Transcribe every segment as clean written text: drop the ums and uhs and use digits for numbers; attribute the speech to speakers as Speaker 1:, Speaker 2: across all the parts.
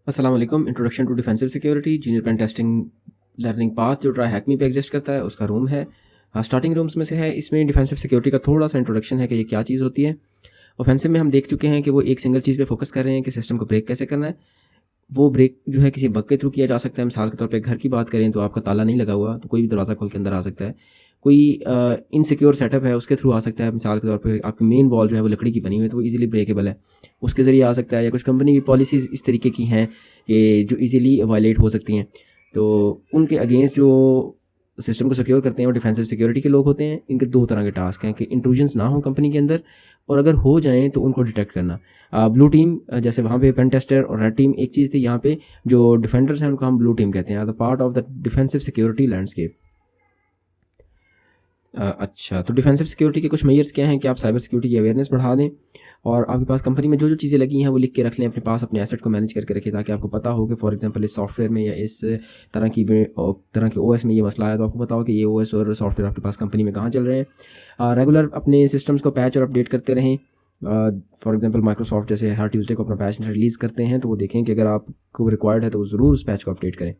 Speaker 1: अस्सलाम वालेकुम। Introduction to defensive security junior pen testing learning path जो ट्राई हैकमी पे एग्जिस्ट करता है उसका रूम है। स्टार्टिंग रूम्स में से है। इसमें डिफेंसिव सिक्योरिटी का थोड़ा सा इंट्रोडक्शन है कि ये क्या चीज़ होती है। ऑफेंसिव में हम देख चुके हैं कि वो एक सिंगल चीज़ पे फोकस कर रहे हैं कि सिस्टम को ब्रेक कैसे करना है। वो ब्रेक जो है किसी बग के थ्रू किया जा सकता है। मिसाल के तौर पे घर की बात करें तो आपका ताला नहीं लगा हुआ तो कोई भी दरवाज़ा खोल के अंदर आ सकता है। कोई इनसिक्योर सेटअप है उसके थ्रू आ सकता है। मिसाल के तौर पे आपकी मेन वॉल जो है वो लकड़ी की बनी हुई है तो वो इजीली ब्रेकेबल है, उसके ज़रिए आ सकता है। या कुछ कंपनी की पॉलिसीज़ इस तरीके की हैं कि जो इजीली वायलेट हो सकती हैं, तो उनके अगेंस्ट जो सिस्टम को सिक्योर करते हैं वो डिफेंसिव सिक्योरिटी के लोग होते हैं। इनके दो तरह के टास्क हैं कि इंट्रूजन्स ना हो कंपनी के अंदर, और अगर हो जाएं तो उनको डिटेक्ट करना। ब्लू टीम जैसे वहाँ पे पेन टेस्टर और रेड टीम एक चीज़ थी, यहाँ पे जो डिफेंडर्स हैं उनको हम ब्लू टीम कहते हैं, the part of the defensive security landscape. अच्छा, तो डिफेंसिव सिक्योरिटी के कुछ मेजर्स क्या हैं कि आप साइबर सिक्योरिटी की अवेयरनेस बढ़ा दें और आपके पास कंपनी में जो जो चीज़ें लगी हैं वो लिख के रख लें अपने पास, अपने एसेट को मैनेज करके रखें ताकि आपको पता हो कि फॉर एग्जांपल इस सॉफ्टवेयर में या इस तरह के ओएस में ये मसला है तो आपको पता हो कि ये ओएस और सॉफ्टवेयर आपके पास कंपनी में कहाँ चल रहे हैं। रेगुलर अपने सिस्टम्स को पैच और अपडेट करते रहें। फॉर एग्जांपल माइक्रोसॉफ्ट जैसे हर ट्यूसडे को अपना पैच रिलीज़ करते हैं तो वो देखें कि अगर आपको रिक्वायर्ड है तो ज़रूर उस पैच को अपडेट करें।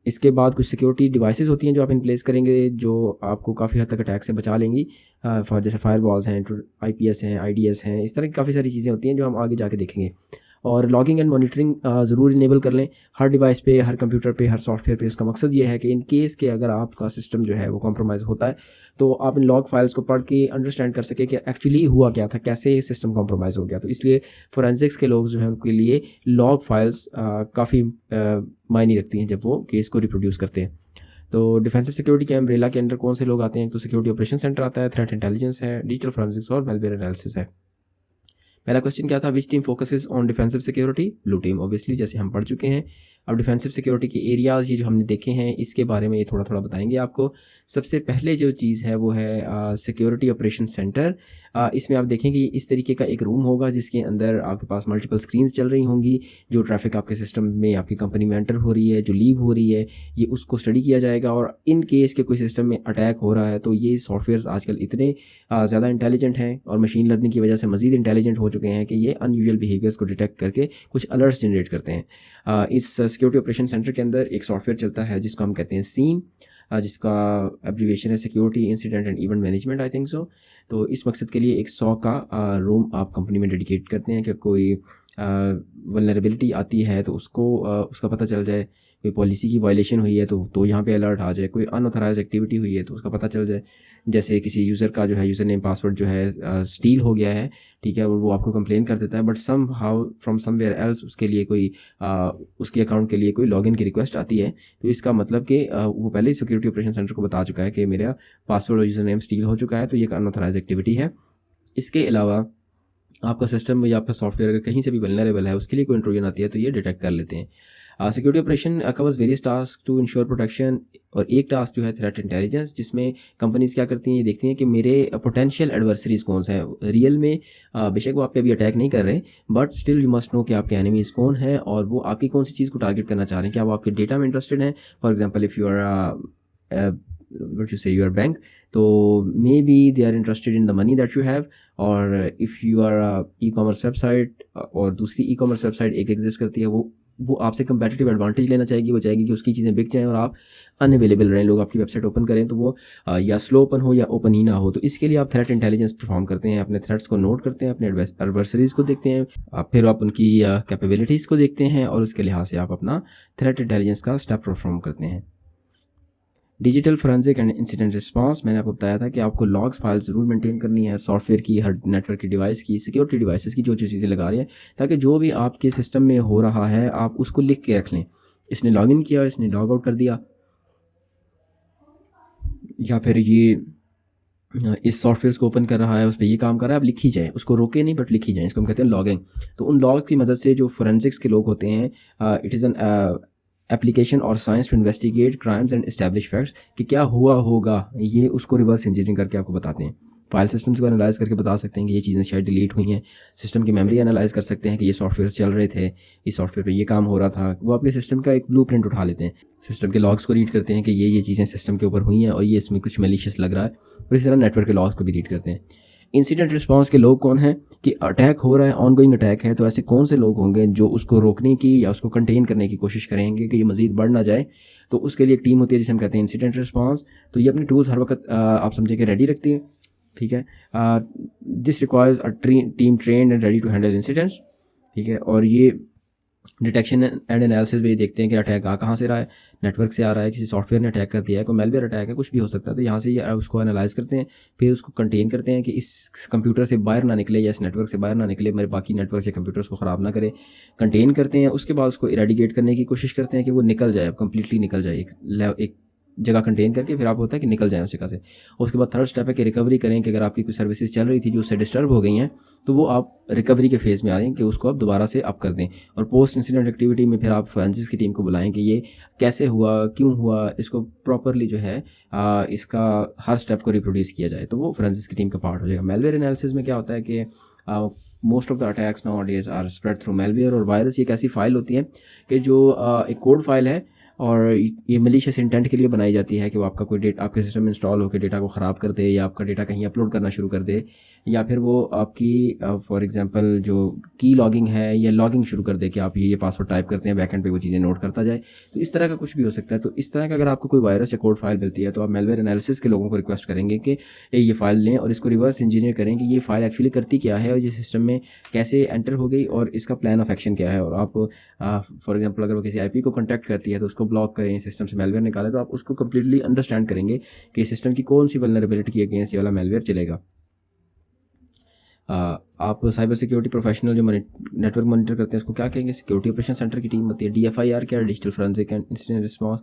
Speaker 1: इसके बाद कुछ सिक्योरिटी डिवाइसेस होती हैं जो आप इन प्लेस करेंगे जो आपको काफ़ी हद तक अटैक से बचा लेंगी। फॉर जैसे फायरवॉल्स हैं, आईपीएस हैं, आईडीएस हैं, इस तरह की काफ़ी सारी चीज़ें होती हैं जो हम आगे जाके देखेंगे। और लॉगिंग एंड मॉनिटरिंग ज़रूर इनेबल कर लें हर डिवाइस पे, हर कंप्यूटर पे, हर सॉफ्टवेयर पे। उसका मकसद ये है कि इन केस के अगर आपका सिस्टम जो है वो कॉम्प्रोमाइज़ होता है तो आप इन लॉग फाइल्स को पढ़ के अंडरस्टैंड कर सकें कि एक्चुअली हुआ क्या था, कैसे सिस्टम कॉम्प्रोमाइज़ हो गया। तो इसलिए फोरेंसिक्स के लोग जो हैं उनके लिए लॉग फाइल्स काफ़ी मायने रखती हैं जब वो केस को रिप्रोड्यूस करते हैं। तो डिफेंसिव सिक्योरिटी के अम्ब्रेला के अंडर कौन से लोग आते हैं? तो सिक्योरिटी ऑपरेशन सेंटर आता है, थ्रेट इंटेलिजेंस है, डिजिटल फोरेंसिक्स और मेलवेयर एनालिसिस है। पहला क्वेश्चन क्या था? Which team focuses on defensive security? Blue team obviously, जैसे हम पढ़ चुके हैं। अब डिफेंसिव सिक्योरिटी के एरियाज़ ये जो हमने देखे हैं इसके बारे में ये थोड़ा थोड़ा बताएंगे आपको। सबसे पहले जो चीज़ है वो है सिक्योरिटी ऑपरेशन सेंटर। इसमें आप देखें कि इस तरीके का एक रूम होगा जिसके अंदर आपके पास मल्टीपल स्क्रीन्स चल रही होंगी। जो ट्रैफिक आपके सिस्टम में आपकी कंपनी में एंटर हो रही है, जो लीव हो रही है, ये उसको स्टडी किया जाएगा। और इन केस के कोई सिस्टम में अटैक हो रहा है तो ये सॉफ्टवेयर आजकल इतने ज़्यादा इंटेलिजेंट हैं और मशीन लर्निंग की वजह से मज़ीद इंटेलिजेंट हो चुके हैं कि ये अनयूजुअल बिहेवियर्स को डिटेक्ट करके कुछ अलर्ट्स जनरेट करते हैं। इस सिक्योरिटी ऑपरेशन सेंटर के अंदर एक सॉफ्टवेयर चलता है जिसको हम कहते हैं सीम, जिसका एब्रीविएशन है security incident and event management, I think so. तो इस मकसद के लिए एक 100 का रूम आप कंपनी में डेडिकेट करते हैं कि कोई वल्नरेबिलिटी आती है तो उसको उसका पता चल जाए। कोई पॉलिसी की वायलेशन हुई है तो यहाँ पे अलर्ट आ जाए। कोई अनऑथराइज एक्टिविटी हुई है तो उसका पता चल जाए। जैसे किसी यूज़र का जो है यूज़र नेम पासवर्ड जो है स्टील हो गया है, ठीक है, और वो आपको कंप्लेन कर देता है, but somehow from somewhere else उसके लिए कोई उसके अकाउंट के लिए कोई लॉगिन की रिक्वेस्ट आती है। तो इसका मतलब कि वो पहले ही सिक्योरिटी ऑपरेशन सेंटर को बता चुका है कि मेरा पासवर्ड और यूज़र नेम स्टील हो चुका है, तो ये एक अनऑथराइज एक्टिविटी है। इसके अलावा आपका सिस्टम या आपका सॉफ्टवेयर अगर कहीं से भी वल्नरेबल है, उसके लिए कोई इंट्रूजन आती है तो ये डिटेक्ट कर लेते हैं। Security operation covers various task to ensure protection, और एक टास्क जो है थ्रेट इंटेलिजेंस, जिसमें कंपनीज क्या करती हैं, ये देखती हैं कि मेरे पोटेंशियल एडवर्सरीज कौन से हैं। रियल में बेशक वो आप पे अभी अटैक नहीं कर रहे, but still you must know कि आपके एनिमीज कौन हैं और वो आपकी कौन सी चीज़ को टारगेट करना चाह रहे हैं। क्या वो आपके डेटा में इंटरेस्टेड हैं? For example if you are what you say your bank, तो maybe they are interested in the money that you have। और if you are a e-commerce website और दूसरी e-commerce website एक एग्जिस्ट करती है, वो आपसे कंपेटिटिव एडवांटेज लेना चाहेगी। वो चाहेगी कि उसकी चीज़ें बिक जाएं और आप अनअवेलेबल रहें, लोग आपकी वेबसाइट ओपन करें तो वो या स्लो ओपन हो या ओपन ही ना हो। तो इसके लिए आप थ्रेट इंटेलिजेंस परफॉर्म करते हैं, अपने थ्रेट्स को नोट करते हैं, अपने एडवर्सरीज को देखते हैं, फिर आप उनकी कैपेबिलिटीज़ को देखते हैं और उसके लिहाज से आप अपना थ्रेट इंटेलिजेंस का स्टेप परफॉर्म करते हैं। Digital forensic and incident response, मैंने आपको बताया था कि आपको लॉग्स फाइल ज़रूर मेंटेन करनी है, सॉफ्टवेयर की, हर नेटवर्क की, डिवाइस की, सिक्योरिटी डिवाइसेस की, जो जो चीज़ें लगा रहे हैं, ताकि जो भी आपके सिस्टम में हो रहा है आप उसको लिख के रख लें। इसने लॉगिन किया, इसने लॉग आउट कर दिया, या फिर ये इस सॉफ्टवेयर को ओपन कर रहा है, उस पर ये काम कर रहा है, आप लिखी जाए, उसको रोके नहीं बट लिखी जाए। इसको हम कहते हैं लॉगिंग। तो उन लॉग की मदद से जो फोरेंसिक्स के लोग होते हैं, इट इज़ एन एप्लीकेशन और science to investigate crimes and establish facts, कि क्या हुआ होगा, ये उसको रिवर्स इंजीनियरिंग करके आपको बताते हैं। फाइल सिस्टम्स को एनालाइज करके बता सकते हैं कि ये चीज़ें शायद डिलीट हुई हैं। सिस्टम की मेमोरी एनालाइज कर सकते हैं कि ये सॉफ्टवेयर चल रहे थे, इस सॉफ्टवेयर पे ये काम हो रहा था। वो आपके सिस्टम का एक ब्लूप्रिंट उठा लेते हैं, सिस्टम के लॉग्स को रीड करते हैं कि ये चीज़ें सिस्टम के ऊपर हुई हैं और ये इसमें कुछ मेलिशियस लग रहा है, और इसी तरह नेटवर्क के लॉग्स को भी रीड करते हैं। इंसिडेंट रिस्पांस के लोग कौन हैं कि अटैक हो रहा है, ऑनगोइंग अटैक है, तो ऐसे कौन से लोग होंगे जो उसको रोकने की या उसको कंटेन करने की कोशिश करेंगे कि ये मज़ीद बढ़ ना जाए। तो उसके लिए एक टीम होती है जिसे हम कहते हैं इंसिडेंट रिस्पांस। तो ये अपने टूल्स हर वक्त आप समझे कि रेडी रखती है, ठीक है। This requires a team trained and ready to handle incidents, ठीक है। और ये डिटेक्शन एंड एनालिसिस भी देखते हैं कि अटैक कहाँ से रहा है, नेटवर्क से आ रहा है, किसी सॉफ्टवेयर ने अटैक कर दिया है, कोई मेलवेयर अटैक है, कुछ भी हो सकता है। तो यहाँ से ये उसको एनालाइज करते हैं, फिर उसको कंटेन करते हैं कि इस कंप्यूटर से बाहर ना निकले या इस नेटवर्क से बाहर ना निकले, मेरे बाकी नेटवर्क या कंप्यूटर्स को ख़राब ना करे। कंटेन करते हैं, उसके बाद उसको इरेडिकेट करने की कोशिश करते हैं कि वो निकल जाए, कम्प्लीटली निकल जाए, एक जगह कंटेन करके फिर आप होता है कि निकल जाए उस जगह से। उसके बाद थर्ड स्टेप है कि रिकवरी करें कि अगर आपकी कोई सर्विसेज चल रही थी जो उससे डिस्टर्ब हो गई हैं तो वो आप रिकवरी के फेज़ में आ रहे हैं कि उसको आप दोबारा से अप कर दें। और पोस्ट इंसिडेंट एक्टिविटी में फिर आप फोरेंसिक्स की टीम को बुलाएं कि ये कैसे हुआ, क्यों हुआ, इसको प्रॉपरली जो है इसका हर स्टेप को रिप्रोड्यूस किया जाए, तो वो फोरेंसिक्स की टीम का पार्ट हो जाएगा। मेलवेयर एनालिसिस में क्या होता है कि most of the attacks nowadays are spread through malware. और वायरस ये एक ऐसी फाइल होती है कि जो एक कोड फाइल है और ये मलिशियस इंटेंट के लिए बनाई जाती है कि वो आपका कोई डेटा आपके सिस्टम में इंस्टॉल होकर डेटा को ख़राब कर दे या आपका डेटा कहीं अपलोड करना शुरू कर दे, या फिर वो आपकी फॉर एग्जांपल जो की लॉगिंग है या लॉगिंग शुरू कर दे कि आप ये पासवर्ड टाइप करते हैं, बैकएंड पे वो चीज़ें नोट करता जाए। तो इस तरह का कुछ भी हो सकता है। तो इस तरह का अगर आपको कोई वायरस या कोड फाइल मिलती है तो आप मेलवेयर एनालिसिस के लोगों को रिक्वेस्ट करेंगे कि ये फाइल लें और इसको रिवर्स इंजीनियर करें कि ये फाइल एक्चुअली करती क्या है और ये सिस्टम में कैसे एंटर हो गई और इसका प्लान ऑफ एक्शन क्या है। और आप फॉर एग्जांपल अगर वो किसी आईपी को कॉन्टैक्ट करती है तो उसको ब्लॉक करें, सिस्टम से मेलवेयर निकालें, तो आप उसको कम्प्लीटली अंडरस्टैंड करेंगे कि सिस्टम की कौन सी वल्नरेबिलिटी के अगेंस्ट ये वाला मेलवेयर चलेगा। आप साइबर सिक्योरिटी प्रोफेशनल जो नेटवर्क मॉनिटर करते हैं उसको क्या कहेंगे, सिक्योरिटी ऑपरेशन सेंटर की टीम होती है। DFIR क्या है, digital forensic and incident response.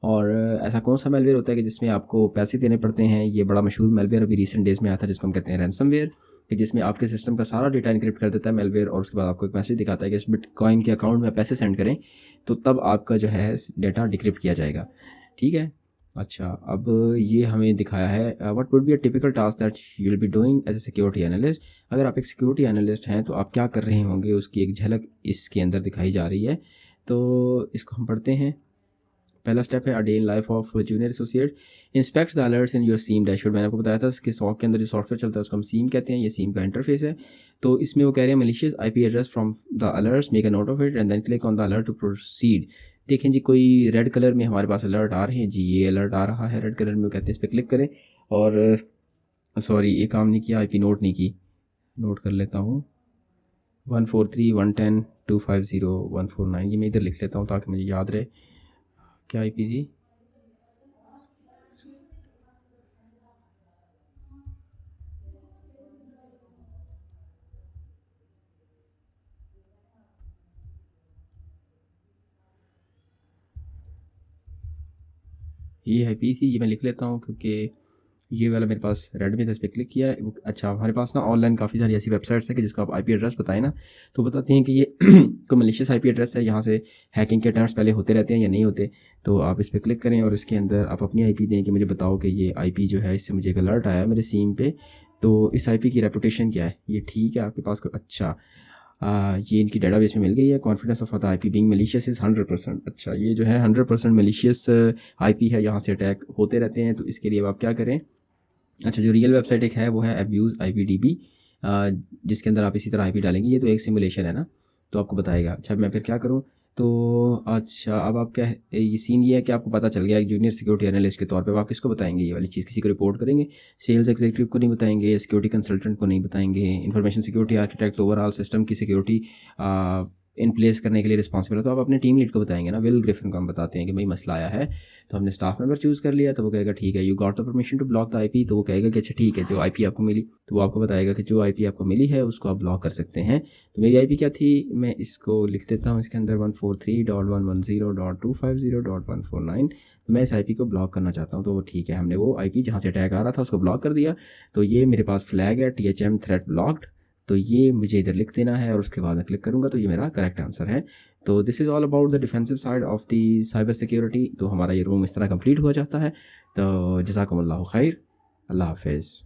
Speaker 1: और ऐसा कौन सा मेलवेयर होता है कि जिसमें आपको पैसे देने पड़ते हैं। ये बड़ा मशहूर मेलवेयर अभी रिसेंट डेज में आया था जिसको हम कहते हैं रैंसमवेयर, कि जिसमें आपके सिस्टम का सारा डेटा इनक्रिप्ट कर देता है मेलवेयर और उसके बाद आपको एक मैसेज दिखाता है कि इस बिटकॉइन के अकाउंट में पैसे सेंड करें, तो तब आपका जो है डेटा डिक्रिप्ट किया जाएगा, ठीक है। अच्छा, अब ये हमें दिखाया है what would be a typical task that you will be doing as a security analyst. अगर आप एक सिक्योरिटी एनालिस्ट हैं तो आप क्या कर रहे होंगे उसकी एक झलक इसके अंदर दिखाई जा रही है। तो इसको हम पढ़ते हैं। पहला स्टेप है a day in life of junior associate, inspect the alerts in your SIEM dashboard. मैंने आपको बताया था कि सॉक के अंदर जो सॉफ्टवेयर चलता है उसको हम सीम कहते हैं, ये सीम का इंटरफेस है। तो इसमें वो कह रहे हैं malicious IP address from the alerts, make a note of it and then click on the alert to proceed. देखें जी, कोई रेड कलर में हमारे पास अलर्ट आ रहे हैं जी, ये अलर्ट आ रहा है रेड कलर में, वो कहते हैं इस पर क्लिक करें। और सॉरी, ये काम नहीं किया, IP नोट नहीं की, नोट कर लेता हूँ 143.110.250.149, ये मैं इधर लिख लेता हूँ ताकि मुझे याद रहे। क्या IP जी, ये IP थी, ये मैं लिख लेता हूँ क्योंकि ये वाला मेरे पास रेड में था, इस पर क्लिक किया है। अच्छा, हमारे पास ना ऑनलाइन काफ़ी सारी ऐसी वेबसाइट्स है कि जिसको आप IP एड्रेस बताएं ना तो बताती हैं कि ये कोई मलिशियस IP एड्रेस है, यहाँ से हैकिंग के अटैम्प्ट्स पहले होते रहते हैं या नहीं होते। तो आप इस पर क्लिक करें और इसके अंदर आप अपनी IP दें कि मुझे बताओ कि ये IP जो है इससे मुझे एक अलर्ट आया है मेरे सिम पे, तो इस IP की रेपुटेशन क्या है, ये ठीक है आपके पास कोई। अच्छा, ये इनकी डेटाबेस में मिल गई है। Confidence of the IP being malicious is 100%। अच्छा, ये जो है 100% मलिशियस IP है, यहाँ से अटैक होते रहते हैं। तो इसके लिए अब आप क्या करें। अच्छा, जो रियल वेबसाइट एक है वो है अब्यूज़ IPDB, जिसके अंदर आप इसी तरह IP डालेंगे। ये तो एक सिमुलेशन है ना, तो आपको बताएगा। अच्छा, मैं फिर क्या करूँ। तो अच्छा, अब आप क्या है, ये सीन ये है कि आपको पता चल गया एक जूनियर सिक्योरिटी एनालिस्ट के तौर पे आप किसको बताएंगे ये वाली चीज़, किसी को रिपोर्ट करेंगे, सेल्स एग्जीक्यूटिव को नहीं बताएंगे, सिक्योरिटी कंसल्टेंट को नहीं बताएंगे, information security architect overall system की सिक्योरिटी इन प्लेस करने के लिए रिस्पॉन्सिबल है, तो आप अपने टीम लीड को बताएंगे ना। विल ग्रिफिन को हम बताते हैं कि भाई मसला आया है, तो हमने स्टाफ मेंबर चूज़ कर लिया, तो वो कहेगा ठीक है, you got the permission to block the IP, तो वो कहेगा कि अच्छा ठीक है, जो IP आपको मिली, तो वो आपको बताएगा कि जो IP आपको मिली है उसको आप ब्लॉक कर सकते हैं। तो मेरी IP क्या थी, मैं इसको लिख देता हूँ इसके अंदर 143.110.250.149। तो मैं इस IP को ब्लॉक करना चाहता हूँ, तो ठीक है, हमने वो IP जहाँ से अटैक आ रहा था उसको ब्लॉक कर दिया। तो ये मेरे पास फ्लैग है THM थ्रेट ब्लॉक्ड, तो ये मुझे इधर लिख देना है और उसके बाद मैं क्लिक करूँगा तो ये मेरा करेक्ट आंसर है। तो this is all about the defensive side of the cyber security. तो हमारा ये रूम इस तरह कंप्लीट हो जाता है। तो जज़ाकुमुल्लाहु खैर, अल्लाह हाफिज़।